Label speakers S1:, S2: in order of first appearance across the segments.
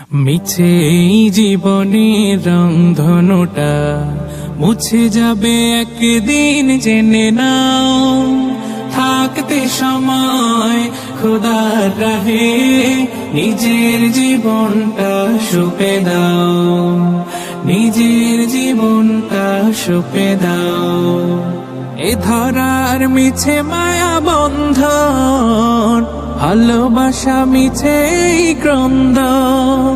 S1: মিছে এই জীবনের রংধনুটা মুছে যাবে একদিন, জেনে নাও। থাকতে সময় খোদার রাহে নিজের জীবনটা সঁপে দাও, নিজের জীবনটা সঁপে দাও। এ ধরার মিছে মায়া বন্ধন, ভালোবাসা মিছে ক্রন্দন,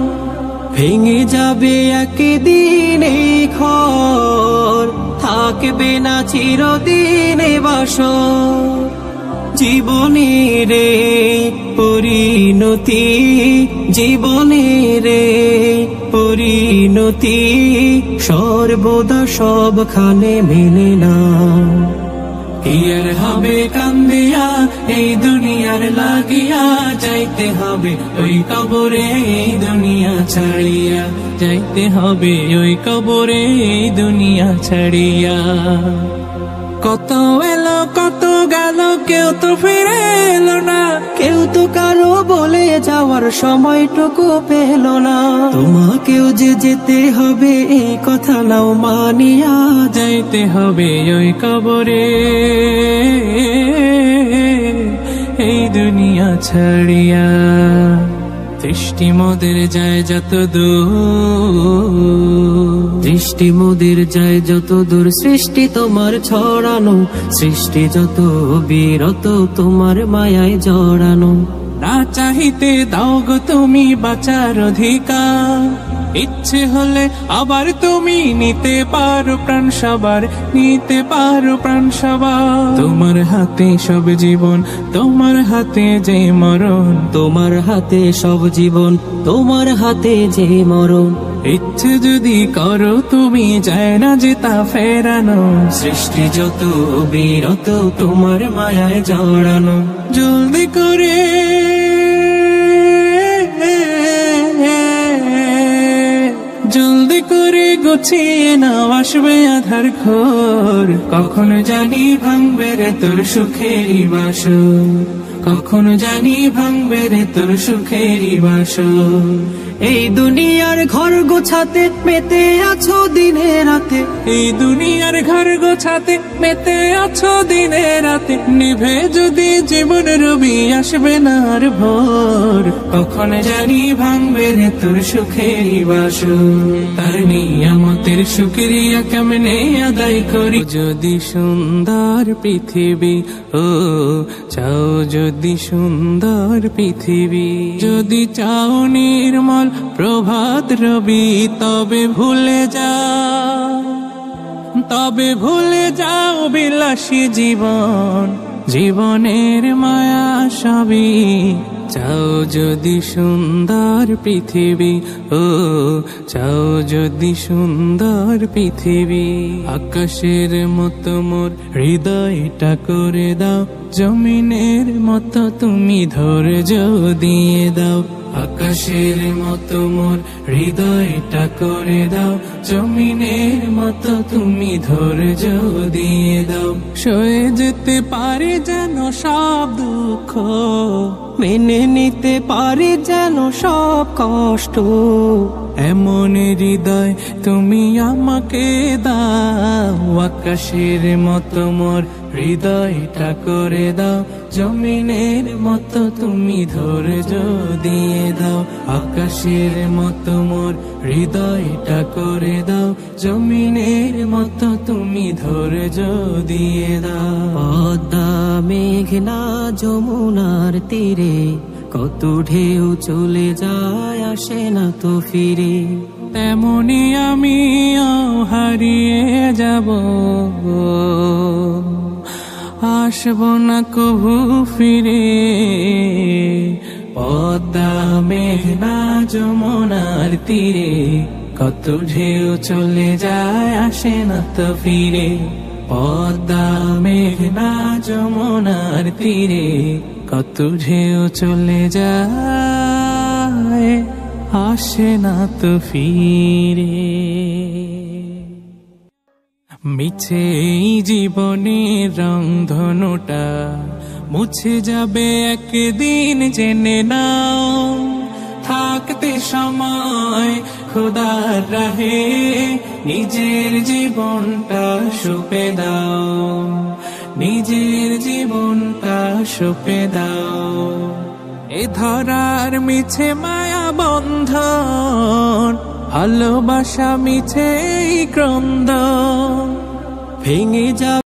S1: ভেঙে যাবে একদিন এই ঘর, থাকবে না চিরদিন বাসর। জীবনের পরিণতি, জীবনের পরিণতি সর্বদা সবখানে মেনে না। কি আর হবে কান্দিয়া এই দুনিয়ার লাগিয়া, যাইতে হবে ওই কবরে এই দুনিয়া ছাড়িয়া, যাইতে হবে ওই কবরে এই দুনিয়া ছাড়িয়া। কত এলো কত গেল, কেউ তো ফিরে এলো না, কেউ তো কারো বলে যাওয়ার সময়টুকু পেল না। তোমাকেও যে যেতে হবে এই কথা নাও মানিয়া, যাইতে হবে ওই কবরে এই দুনিয়া ছাড়িয়া। দৃষ্টি মোদের যায় যত দূর, দৃষ্টি মোদের যায় যত দূর, সৃষ্টি তোমার ছড়ানো, সৃষ্টি যত বিরত তোমার মায়ায় জড়ানো। না চাহিতে দাও গো তুমি বাঁচার অধিকার, ইচ্ছে হলে আবার তুমি নিতে পারো প্রাণ সবার, নিতে পারো প্রাণ সবার। তোমার হাতে সব জীবন, তোমার হাতে যে মরণ, তোমার হাতে সব জীবন, তোমার হাতে যে মরণ। ইচ্ছে যদি করো তুমি, যায় না যে তা ফেরানো, সৃষ্টি যত বিরত তোমার মায়ায় জড়ানো। জলদি করে জলদি করে গুছিয়ে নাও, আসবে আধার ঘোর, কখন জানি ভাঙবে রে তোর সুখেরই বাসর, কখন জানি ভাঙবে রে তোর সুখেরই বাসর। এই দুনিয়ার ঘর গোছাতে মেতে আছো দিনে রাতে, এই দুনিয়ার ঘর গোছাতে মেতে আছো দিনে রাতে। নিভে যদি জীবন রবি, আসবে না আর ভোর, কখন জানি ভাঙবে রে তোর সুখেরই বাসর। তার নিয়ামতের শুকরিয়া কেমনে আদায় করি, যদি সুন্দর পৃথিবী ও চাও, যদি সুন্দর পৃথিবী, যদি চাও নির্মল প্রভাত রবি, তবে ভুলে যাও, তবে ভুলে যাও বিলাসী জীবন, জীবনের মায়া সবই। চাও যদি সুন্দর পৃথিবী ও চাও যদি সুন্দর পৃথিবী, আকাশের মতো মোর হৃদয়টা করে দাও, জমিনের মতো তুমি ধৈর্য দিয়ে দাও। আকাশের মতো মোর হৃদয়টা করে দাও, জমিনের মতো তুমি ধৈর্য দিয়ে দাও। সয়ে যেতে পারে যেন সব দুঃখ, মেনে নিতে পারে যেন সব কষ্ট, এমন হৃদয় তুমি আমাকে দাও। আকাশের মতো মোর হৃদয়টা করে দাও, জমিনের মতো তুমি ধৈর্য দিয়ে দাও। আকাশের মতো মোর হৃদয়টা করে দাও, জমিনের মতো তুমি ধৈর্য দিয়ে দাও। পদ্মা মেঘনা যমুনার তীরে, কত ঢেউ চলে যায় আসে না তো ফিরে, তেমনি আমিও হারিয়ে যাব, আসব না কভু ফিরে। পদ্মা মেঘনা যমুনার তীরে, কত ঢেউ চলে যায় আসে না তো ফিরে। পদ্মা মেঘনা যমুনার তীরে, কত ঢেউ চলে যায় আসে না তো ফিরে। মিছে এই জীবনের রংধনুটা মুছে যাবে একদিন, জেনে নাও। থাকতে সময় খোদার রাহে নিজের জীবনটা সঁপে দাও, নিজের জীবনটা সঁপে দাও। এ ধরার মিছে মায়া বন্ধন, ভালোবাসা মিছে ক্রন্দন, ভেঙে যাবে